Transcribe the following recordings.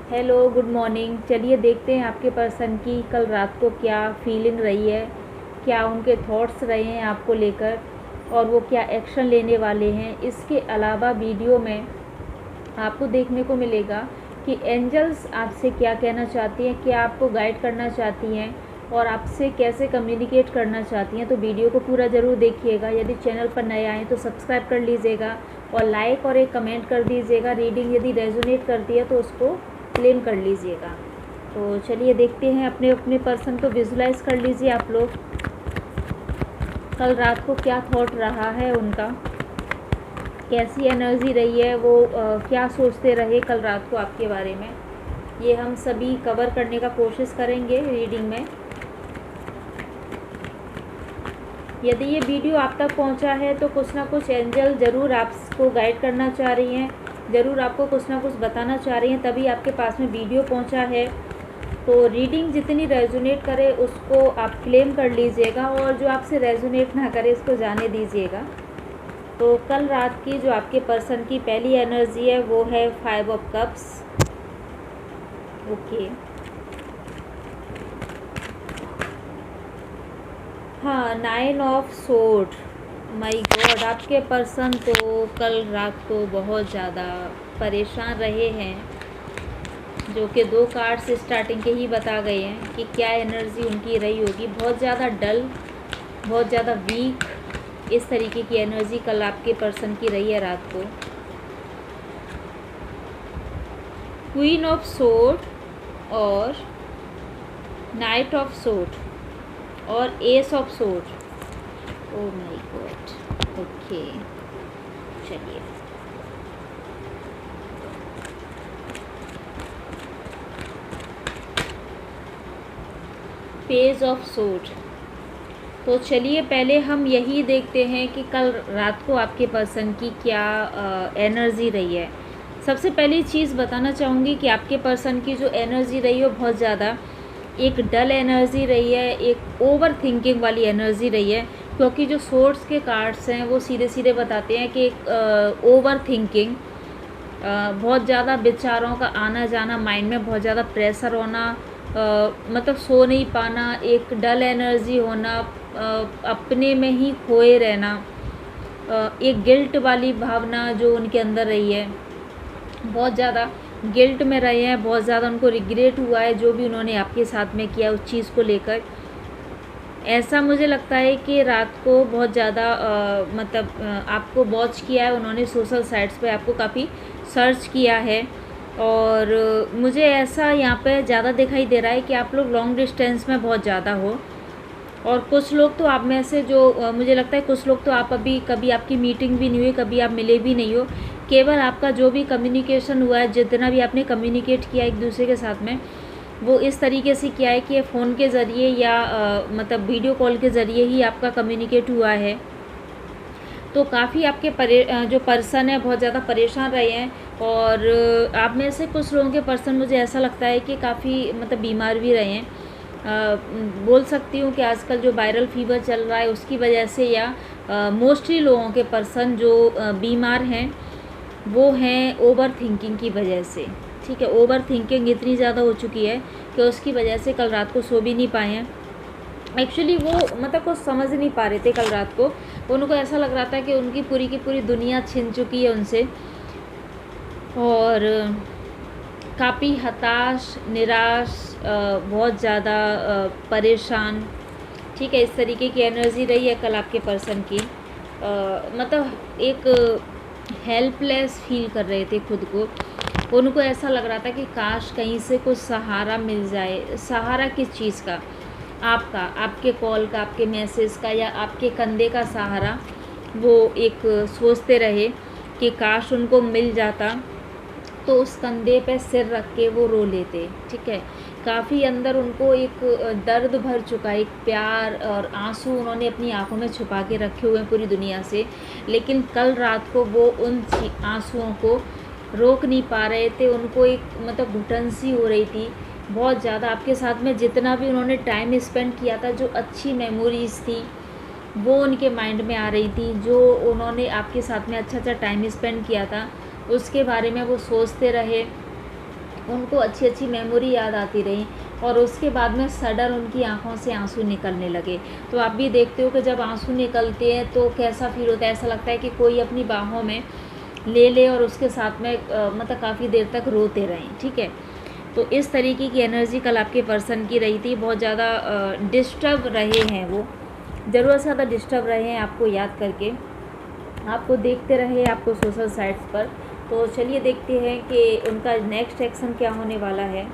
Hello, good morning. चलिए देखते हैं आपके पर्सन की कल रात को क्या फीलिंग रही है, क्या उनके थॉट्स रहे हैं आपको लेकर और वो क्या एक्शन लेने वाले हैं। इसके अलावा वीडियो में आपको देखने को मिलेगा कि एंजल्स आपसे क्या कहना चाहती हैं, क्या आपको गाइड करना चाहती हैं और आपसे कैसे कम्युनिकेट करना चाहती हैं। तो वीडियो को पूरा ज़रूर देखिएगा। यदि चैनल पर नए आएँ तो सब्सक्राइब कर लीजिएगा और लाइक और एक कमेंट कर दीजिएगा। रीडिंग यदि रेजोनेट करती है तो उसको क्लेम कर लीजिएगा। तो चलिए देखते हैं, अपने अपने पर्सन को विजुलाइज कर लीजिए आप लोग। कल रात को क्या थॉट रहा है उनका, कैसी एनर्जी रही है, वो क्या सोचते रहे कल रात को आपके बारे में, ये हम सभी कवर करने का कोशिश करेंगे रीडिंग में। यदि ये वीडियो आप तक पहुंचा है तो कुछ ना कुछ एंजल ज़रूर आपको गाइड करना चाह रही हैं, ज़रूर आपको कुछ ना कुछ बताना चाह रही हैं, तभी आपके पास में वीडियो पहुंचा है। तो रीडिंग जितनी रेजोनेट करे उसको आप क्लेम कर लीजिएगा और जो आपसे रेजोनेट ना करे उसको जाने दीजिएगा। तो कल रात की जो आपके पर्सन की पहली एनर्जी है वो है 5 ऑफ कप्स। ओके, हाँ, 9 ऑफ सोर्ड। माय गॉड, आपके पर्सन तो कल रात को बहुत ज़्यादा परेशान रहे हैं, जो कि 2 कार्ड्स स्टार्टिंग के ही बता गए हैं कि क्या एनर्जी उनकी रही होगी। बहुत ज़्यादा डल, बहुत ज़्यादा वीक, इस तरीके की एनर्जी कल आपके पर्सन की रही है रात को। क्वीन ऑफ सोर्ड और नाइट ऑफ सोर्ड और ace of sword. Oh my god, okay, चलिए। Page of sword. तो चलिए पहले हम यही देखते हैं कि कल रात को आपके पर्सन की क्या एनर्जी रही है। सबसे पहली चीज़ बताना चाहूँगी कि आपके पर्सन की जो एनर्जी रही है बहुत ज़्यादा एक डल एनर्जी रही है, एक ओवर थिंकिंग वाली एनर्जी रही है, क्योंकि जो सोर्ड्स के कार्ड्स हैं वो सीधे सीधे बताते हैं कि एक ओवर थिंकिंग, बहुत ज़्यादा विचारों का आना जाना, माइंड में बहुत ज़्यादा प्रेशर होना, मतलब सो नहीं पाना, एक डल एनर्जी होना, अपने में ही खोए रहना, एक गिल्ट वाली भावना जो उनके अंदर रही है, बहुत ज़्यादा गिल्ट में रहे हैं, बहुत ज़्यादा उनको रिग्रेट हुआ है जो भी उन्होंने आपके साथ में किया उस चीज़ को लेकर। ऐसा मुझे लगता है कि रात को बहुत ज़्यादा आपको वॉच किया है उन्होंने, सोशल साइट्स पे आपको काफ़ी सर्च किया है और मुझे ऐसा यहाँ पे ज़्यादा दिखाई दे रहा है कि आप लोग लॉन्ग डिस्टेंस में बहुत ज़्यादा हो और कुछ लोग तो आप में से जो मुझे लगता है कुछ लोग तो आप अभी कभी आपकी मीटिंग भी नहीं हुई, कभी आप मिले भी नहीं हो। केवल आपका जो भी कम्युनिकेशन हुआ है, जितना भी आपने कम्युनिकेट किया एक दूसरे के साथ में, वो इस तरीके से किया है कि फ़ोन के ज़रिए या मतलब वीडियो कॉल के ज़रिए ही आपका कम्युनिकेट हुआ है। तो काफ़ी आपके जो पर्सन है बहुत ज़्यादा परेशान रहे हैं और आप में से कुछ लोगों के पर्सन मुझे ऐसा लगता है कि काफ़ी मतलब बीमार भी रहे हैं। बोल सकती हूँ कि आजकल जो वायरल फीवर चल रहा है उसकी वजह से, या मोस्टली लोगों के पर्सन जो बीमार हैं वो हैं ओवर थिंकिंग की वजह से। ठीक है, ओवर थिंकिंग इतनी ज़्यादा हो चुकी है कि उसकी वजह से कल रात को सो भी नहीं पाए हैं। एक्चुअली वो मतलब कुछ समझ नहीं पा रहे थे कल रात को, उनको ऐसा लग रहा था कि उनकी पूरी की पूरी दुनिया छिन चुकी है उनसे और काफ़ी हताश, निराश, बहुत ज़्यादा परेशान। ठीक है, इस तरीके की एनर्जी रही है कल आपके पर्सन की। मतलब एक हेल्पलेस फील कर रहे थे खुद को, उनको ऐसा लग रहा था कि काश कहीं से कुछ सहारा मिल जाए। सहारा किस चीज़ का? आपका, आपके कॉल का, आपके मैसेज का, या आपके कंधे का सहारा। वो एक सोचते रहे कि काश उनको मिल जाता तो उस कंधे पे सिर रख के वो रो लेते। ठीक है, काफ़ी अंदर उनको एक दर्द भर चुका है, एक प्यार और आंसू उन्होंने अपनी आंखों में छुपा के रखे हुए हैं पूरी दुनिया से, लेकिन कल रात को वो उन आंसुओं को रोक नहीं पा रहे थे। उनको एक मतलब घुटन सी हो रही थी बहुत ज़्यादा। आपके साथ में जितना भी उन्होंने टाइम स्पेंड किया था, जो अच्छी मेमोरीज़ थी वो उनके माइंड में आ रही थी, जो उन्होंने आपके साथ में अच्छा अच्छा टाइम स्पेंड किया था उसके बारे में वो सोचते रहे उनको अच्छी अच्छी मेमोरी याद आती रही और उसके बाद में सडन उनकी आंखों से आंसू निकलने लगे। तो आप भी देखते हो कि जब आंसू निकलते हैं तो कैसा फील होता है, ऐसा लगता है कि कोई अपनी बाहों में ले ले और उसके साथ में मतलब काफ़ी देर तक रोते रहें। ठीक है, तो इस तरीके की एनर्जी कल आपके पर्सन की रही थी। बहुत ज़्यादा डिस्टर्ब रहे हैं वो, ज़रूरत से ज़्यादा डिस्टर्ब रहे हैं आपको याद करके, आपको देखते रहे आपको सोशल साइट्स पर। तो चलिए देखते हैं कि उनका नेक्स्ट एक्शन क्या होने वाला है।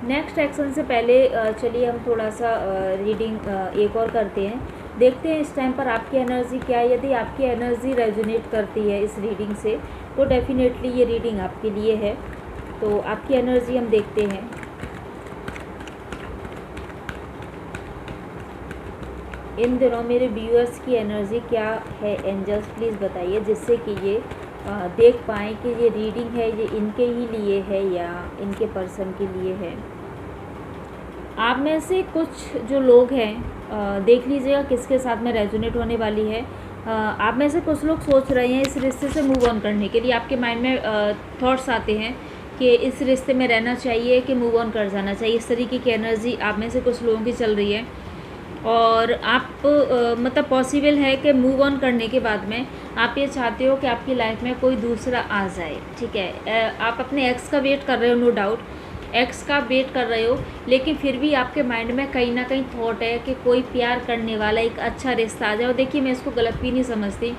नेक्स्ट एक्शन से पहले चलिए हम थोड़ा सा रीडिंग एक और करते हैं, देखते हैं इस टाइम पर आपकी एनर्जी क्या है। यदि आपकी एनर्जी रेजोनेट करती है इस रीडिंग से तो डेफिनेटली ये रीडिंग आपके लिए है। तो आपकी एनर्जी हम देखते हैं। इन दिनों मेरे व्यूअर्स की एनर्जी क्या है एंजल्स, प्लीज़ बताइए, जिससे कि ये देख पाएँ कि ये रीडिंग है ये इनके ही लिए है या इनके पर्सन के लिए है। आप में से कुछ जो लोग हैं देख लीजिएगा किसके साथ में रेजोनेट होने वाली है। आप में से कुछ लोग सोच रहे हैं इस रिश्ते से मूव ऑन करने के लिए, आपके माइंड में थॉट्स आते हैं कि इस रिश्ते में रहना चाहिए कि मूव ऑन कर जाना चाहिए। इस तरीके की एनर्जी आप में से कुछ लोगों की चल रही है और आप मतलब पॉसिबल है कि मूव ऑन करने के बाद में आप ये चाहते हो कि आपकी लाइफ में कोई दूसरा आ जाए। ठीक है, आप अपने एक्स का वेट कर रहे हो, नो डाउट एक्स का वेट कर रहे हो, लेकिन फिर भी आपके माइंड में कहीं ना कहीं थॉट है कि कोई प्यार करने वाला एक अच्छा रिश्ता आ जाए। और देखिए मैं इसको गलत भी नहीं समझती,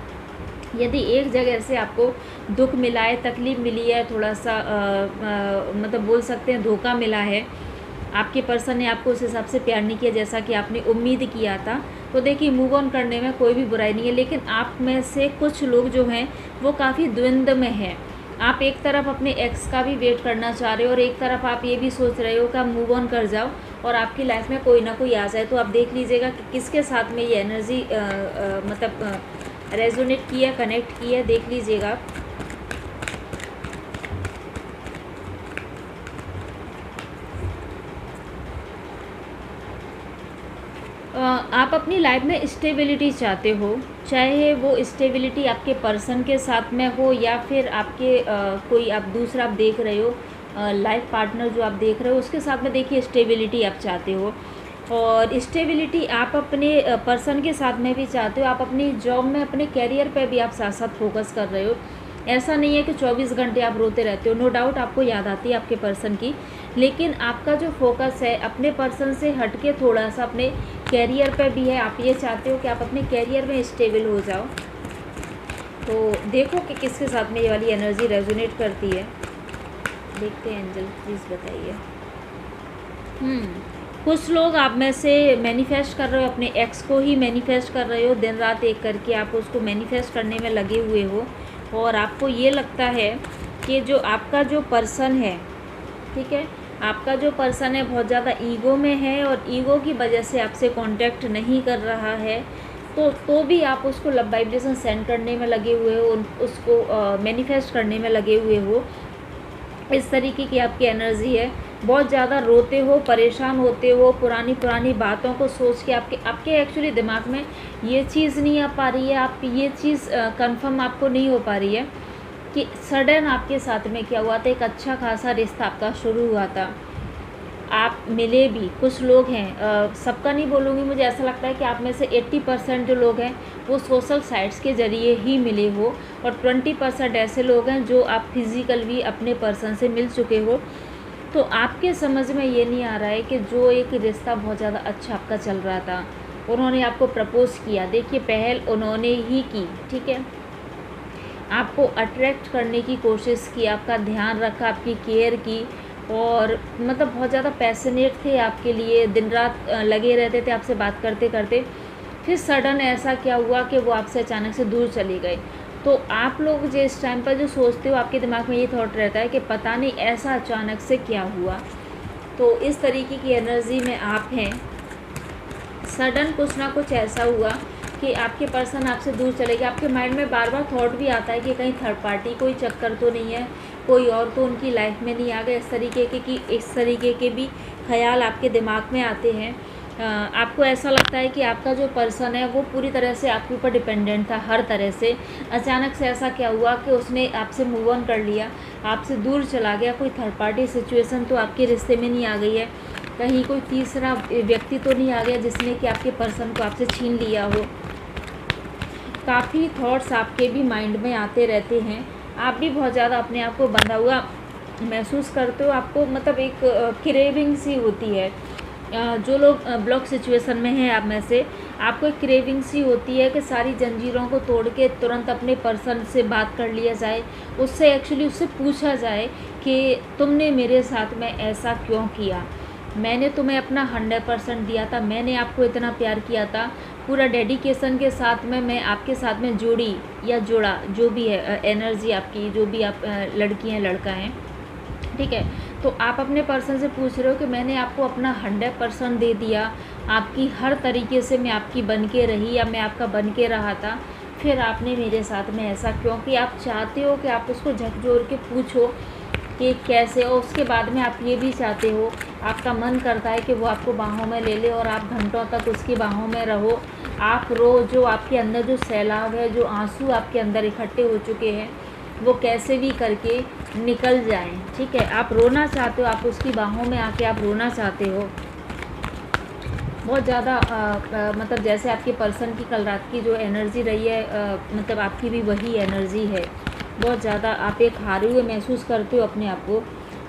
यदि एक जगह से आपको दुख मिला है, तकलीफ़ मिली है, थोड़ा सा मतलब बोल सकते हैं धोखा मिला है, आपके पर्सन ने आपको उस हिसाब से प्यार नहीं किया जैसा कि आपने उम्मीद किया था, तो देखिए मूव ऑन करने में कोई भी बुराई नहीं है। लेकिन आप में से कुछ लोग जो हैं वो काफ़ी द्वंद्व में हैं। आप एक तरफ अपने एक्स का भी वेट करना चाह रहे हो और एक तरफ आप ये भी सोच रहे हो कि आप मूव ऑन कर जाओ और आपकी लाइफ में कोई ना कोई आ जाए। तो आप देख लीजिएगा कि किसके साथ में ये एनर्जी मतलब रेजोनेट किया, कनेक्ट किया, देख लीजिएगा। आप अपनी लाइफ में स्टेबिलिटी चाहते हो, चाहे वो स्टेबिलिटी आपके पर्सन के साथ में हो या फिर आपके कोई आप दूसरा आप देख रहे हो, लाइफ पार्टनर जो आप देख रहे हो उसके साथ में देखिए स्टेबिलिटी आप चाहते हो। और स्टेबिलिटी आप अपने पर्सन के साथ में भी चाहते हो, आप अपनी जॉब में अपने कैरियर पे भी आप साथ साथ फोकस कर रहे हो। ऐसा नहीं है कि 24 घंटे आप रोते रहते हो, नो डाउट आपको याद आती है आपके पर्सन की, लेकिन आपका जो फोकस है अपने पर्सन से हट के थोड़ा सा अपने कैरियर पे भी है। आप ये चाहते हो कि आप अपने कैरियर में स्टेबल हो जाओ। तो देखो कि किसके साथ में ये वाली एनर्जी रेजोनेट करती है, देखते हैं एंजल प्लीज़ बताइए। कुछ लोग आप में से मैनिफेस्ट कर रहे हो, अपने एक्स को ही मैनिफेस्ट कर रहे हो, दिन रात एक करके आप उसको मैनिफेस्ट करने में लगे हुए हो और आपको ये लगता है कि जो आपका जो पर्सन है, ठीक है, आपका जो पर्सन है बहुत ज़्यादा ईगो में है और ईगो की वजह से आपसे कांटेक्ट नहीं कर रहा है। तो भी आप उसको लव वाइब्रेशन सेंड करने में लगे हुए हो, उसको मैनिफेस्ट करने में लगे हुए हो। इस तरीके की आपकी एनर्जी है, बहुत ज़्यादा रोते हो, परेशान होते हो, पुरानी बातों को सोच के आपके एक्चुअली दिमाग में ये चीज़ नहीं आ पा रही है, आप ये चीज़ कंफर्म आपको नहीं हो पा रही है कि सडन आपके साथ में क्या हुआ था। एक अच्छा खासा रिश्ता आपका शुरू हुआ था, आप मिले भी, कुछ लोग हैं, सबका नहीं बोलूँगी, मुझे ऐसा लगता है कि आप में से 80% जो लोग हैं वो सोशल साइट्स के ज़रिए ही मिले हो और 20% ऐसे लोग हैं जो आप फिज़िकल भी अपने पर्सन से मिल चुके हो। तो आपके समझ में ये नहीं आ रहा है कि जो एक रिश्ता बहुत ज़्यादा अच्छा आपका चल रहा था, उन्होंने आपको प्रपोज़ किया, देखिए पहल उन्होंने ही की, ठीक है, आपको अट्रैक्ट करने की कोशिश की, आपका ध्यान रखा, आपकी केयर की और मतलब बहुत ज़्यादा पैशनेट थे आपके लिए, दिन रात लगे रहते थे आपसे बात करते करते। फिर सडन ऐसा क्या हुआ कि वो आपसे अचानक से दूर चले गए। तो आप लोग जो इस टाइम पर जो सोचते हो, आपके दिमाग में ये थॉट रहता है कि पता नहीं ऐसा अचानक से क्या हुआ। तो इस तरीके की एनर्जी में आप हैं, सडन कुछ ना कुछ ऐसा हुआ कि आपके पर्सन आपसे दूर चले गए। आपके माइंड में बार बार थॉट भी आता है कि कहीं थर्ड पार्टी कोई चक्कर तो नहीं है, कोई और तो उनकी लाइफ में नहीं आ गए। इस तरीके के भी ख्याल आपके दिमाग में आते हैं आपको ऐसा लगता है कि आपका जो पर्सन है वो पूरी तरह से आपके ऊपर डिपेंडेंट था हर तरह से। अचानक से ऐसा क्या हुआ कि उसने आपसे मूव ऑन कर लिया, आपसे दूर चला गया। कोई थर्ड पार्टी सिचुएशन तो आपके रिश्ते में नहीं आ गई है, कहीं कोई तीसरा व्यक्ति तो नहीं आ गया जिसने कि आपके पर्सन को आपसे छीन लिया हो। काफ़ी थॉट्स आपके भी माइंड में आते रहते हैं। आप भी बहुत ज़्यादा अपने आप को बंधा हुआ महसूस करते हो। आपको मतलब एक क्रेविंग सी होती है। जो लोग ब्लॉक सिचुएशन में हैं आप में से, आपको एक क्रेविंग सी होती है कि सारी जंजीरों को तोड़ के तुरंत अपने पर्सन से बात कर लिया जाए, उससे एक्चुअली उससे पूछा जाए कि तुमने मेरे साथ में ऐसा क्यों किया। मैंने तुम्हें अपना 100% दिया था, मैंने आपको इतना प्यार किया था, पूरा डेडिकेशन के साथ में मैं आपके साथ में जोड़ी या जोड़ा, जो भी है एनर्जी आपकी, जो भी आप लड़की हैं लड़का हैं, ठीक है। तो आप अपने पर्सन से पूछ रहे हो कि मैंने आपको अपना 100% दे दिया, आपकी हर तरीके से मैं आपकी बन के रही या मैं आपका बन के रहा था, फिर आपने मेरे साथ में ऐसा क्यों किया। आप चाहते हो कि आप उसको झकझोर के पूछो कि कैसे हो। उसके बाद में आप ये भी चाहते हो, आपका मन करता है कि वो आपको बाहों में ले ले और आप घंटों तक उसकी बाहों में रहो, आप रो, जो आपके अंदर जो सैलाब है, जो आंसू आपके अंदर इकट्ठे हो चुके हैं, वो कैसे भी करके निकल जाएं, ठीक है। आप रोना चाहते हो, आप उसकी बाहों में आके आप रोना चाहते हो बहुत ज़्यादा। मतलब जैसे आपके पर्सन की कल रात की जो एनर्जी रही है, मतलब आपकी भी वही एनर्जी है। बहुत ज़्यादा आप एक हारे हुए महसूस करते हो अपने आप को,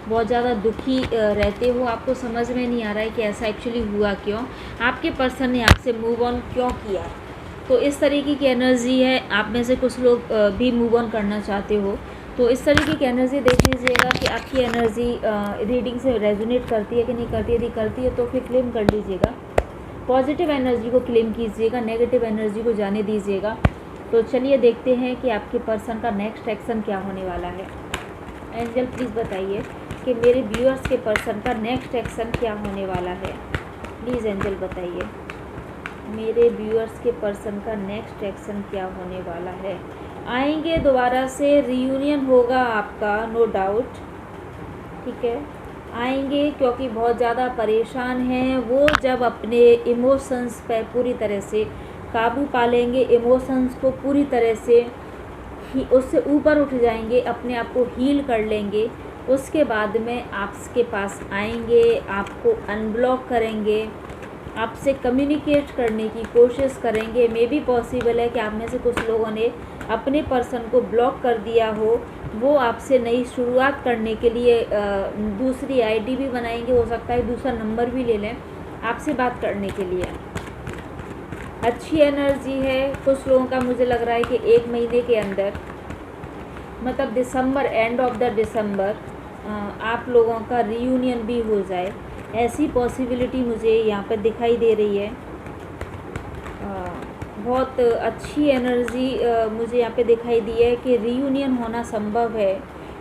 बहुत ज़्यादा दुखी रहते हो। आपको समझ में नहीं आ रहा है कि ऐसा एक्चुअली हुआ क्यों, आपके पर्सन ने आपसे मूव ऑन क्यों किया। तो इस तरीके की एनर्जी है। आप में से कुछ लोग भी मूव ऑन करना चाहते हो, तो इस तरीके की एनर्जी देख लीजिएगा कि आपकी एनर्जी रीडिंग से रेजोनेट करती है कि नहीं करती है। यदि करती है तो फिर क्लेम कर लीजिएगा, पॉजिटिव एनर्जी को क्लेम कीजिएगा, नेगेटिव एनर्जी को जाने दीजिएगा। तो चलिए देखते हैं कि आपके पर्सन का नेक्स्ट एक्शन क्या होने वाला है। एंजल प्लीज़ बताइए कि मेरे व्यूअर्स के पर्सन का नेक्स्ट एक्शन क्या होने वाला है। प्लीज़ एंजल बताइए मेरे व्यूअर्स के पर्सन का नेक्स्ट एक्शन क्या होने वाला है। आएंगे दोबारा से, रियूनियन होगा आपका, नो डाउट, ठीक है। आएंगे क्योंकि बहुत ज़्यादा परेशान हैं वो। जब अपने इमोशंस पे पूरी तरह से काबू पा लेंगे, इमोशंस को पूरी तरह से उससे ऊपर उठ जाएंगे, अपने आप को हील कर लेंगे, उसके बाद में आपके पास आएंगे, आपको अनब्लॉक करेंगे, आपसे कम्युनिकेट करने की कोशिश करेंगे। मे बी पॉसिबल है कि आप में से कुछ लोगों ने अपने पर्सन को ब्लॉक कर दिया हो, वो आपसे नई शुरुआत करने के लिए दूसरी आईडी भी बनाएंगे, हो सकता है दूसरा नंबर भी ले लें आपसे बात करने के लिए। अच्छी एनर्जी है। कुछ लोगों का मुझे लग रहा है कि 1 महीने के अंदर, मतलब दिसंबर, एंड ऑफ द दिसंबर, आप लोगों का रियूनियन भी हो जाए, ऐसी पॉसिबिलिटी मुझे यहाँ पर दिखाई दे रही है। बहुत अच्छी एनर्जी मुझे यहाँ पे दिखाई दी है कि रियूनियन होना संभव है,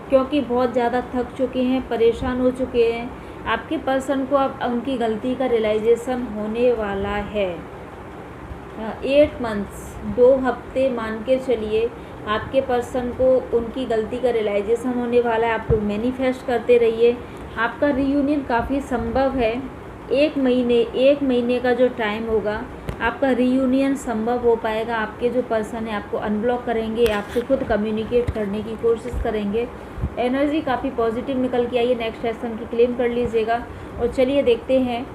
क्योंकि बहुत ज़्यादा थक चुके हैं, परेशान हो चुके हैं। आपके पर्सन को अब उनकी गलती का रियलाइजेशन होने वाला है। 8 मंथ्स, 2 हफ्ते मान के चलिए, आपके पर्सन को उनकी गलती का रियलाइजेशन होने वाला है। आप लोग मैनिफेस्ट करते रहिए, आपका रियूनियन काफ़ी संभव है। 1 महीने का जो टाइम होगा, आपका रियूनियन संभव हो पाएगा। आपके जो पर्सन है आपको अनब्लॉक करेंगे, आपसे खुद कम्युनिकेट करने की कोशिश करेंगे। एनर्जी काफ़ी पॉजिटिव निकल के आई है। नेक्स्ट एक्शन की क्लेम कर लीजिएगा। और चलिए देखते हैं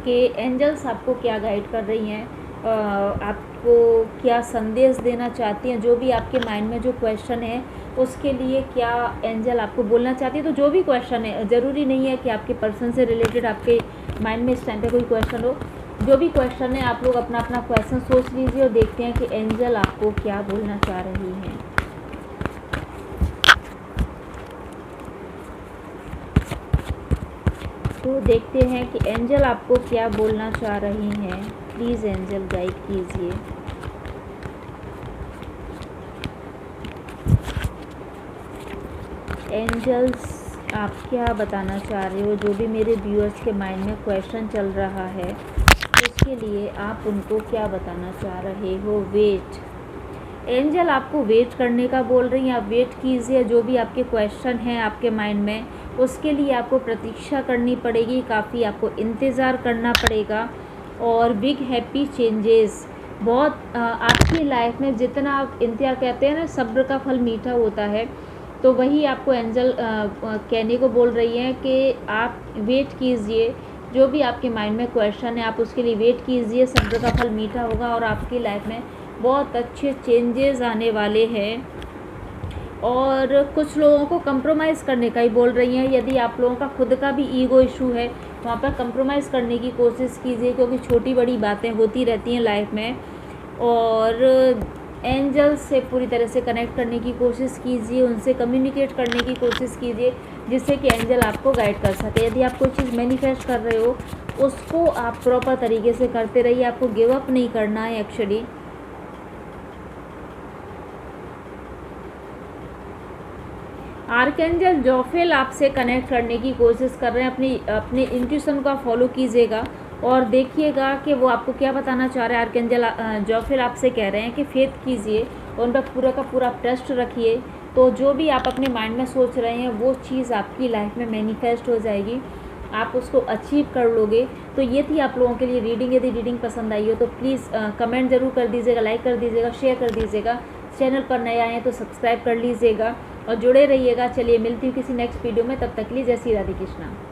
कि एंजल्स आपको क्या गाइड कर रही हैं, आपको क्या संदेश देना चाहती हैं। जो भी आपके माइंड में जो क्वेश्चन है उसके लिए क्या एंजल आपको बोलना चाहती है। तो जो भी क्वेश्चन है, ज़रूरी नहीं है कि आपके पर्सन से रिलेटेड आपके माइंड में इस टाइम पे कोई क्वेश्चन हो। जो भी क्वेश्चन है आप लोग अपना अपना क्वेश्चन सोच लीजिए और देखते हैं कि एंजल आपको क्या बोलना चाह रही हैं। तो देखते हैं कि एंजल आपको क्या बोलना चाह रही हैं। प्लीज़ एंजल गाइड कीजिए। एंजल्स आप क्या बताना चाह रहे हो। जो भी मेरे व्यूअर्स के माइंड में क्वेश्चन चल रहा है उसके लिए आप उनको क्या बताना चाह रहे हो। वेट, एंजल आपको वेट करने का बोल रही हैं। आप वेट कीजिए, जो भी आपके क्वेश्चन हैं आपके माइंड में उसके लिए आपको प्रतीक्षा करनी पड़ेगी, काफ़ी आपको इंतज़ार करना पड़ेगा। और बिग हैप्पी चेंजेस बहुत आपकी लाइफ में जितना आप इंतज़ार कहते हैं ना, सब्र का फल मीठा होता है, तो वही आपको एंजल कहने को बोल रही हैं कि आप वेट कीजिए। जो भी आपके माइंड में क्वेश्चन है आप उसके लिए वेट कीजिए, सब्र का फल मीठा होगा और आपकी लाइफ में बहुत अच्छे चेंजेस आने वाले हैं। और कुछ लोगों को कंप्रोमाइज़ करने का ही बोल रही हैं। यदि आप लोगों का खुद का भी ईगो इशू है, वहाँ पर कंप्रोमाइज़ करने की कोशिश कीजिए, क्योंकि छोटी बड़ी बातें होती रहती हैं लाइफ में। और एंजल से पूरी तरह से कनेक्ट करने की कोशिश कीजिए, उनसे कम्युनिकेट करने की कोशिश कीजिए, जिससे कि एंजल आपको गाइड कर सके। यदि आप कोई चीज़ मैनिफेस्ट कर रहे हो, उसको आप प्रॉपर तरीके से करते रहिए, आपको गिव अप नहीं करना है एक्चुअली। आर्कएंजल जोफिल आपसे कनेक्ट करने की कोशिश कर रहे हैं। अपने इंट्यूशन का फॉलो कीजिएगा और देखिएगा कि वो आपको क्या बताना चाह रहे हैं। आर्कएंजल जोफिल आपसे कह रहे हैं कि फेथ कीजिए, उन पर पूरा का पूरा ट्रस्ट रखिए, तो जो भी आप अपने माइंड में सोच रहे हैं वो चीज़ आपकी लाइफ में मैनिफेस्ट हो जाएगी, आप उसको अचीव कर लोगे। तो ये थी आप लोगों के लिए रीडिंग। यदि रीडिंग पसंद आई हो तो प्लीज़ कमेंट ज़रूर कर दीजिएगा, लाइक कर दीजिएगा, शेयर कर दीजिएगा। चैनल पर नए आए हैं तो सब्सक्राइब कर लीजिएगा और जुड़े रहिएगा। चलिए मिलती हूँ किसी नेक्स्ट वीडियो में, तब तक के लिए जय श्री राधे कृष्णा।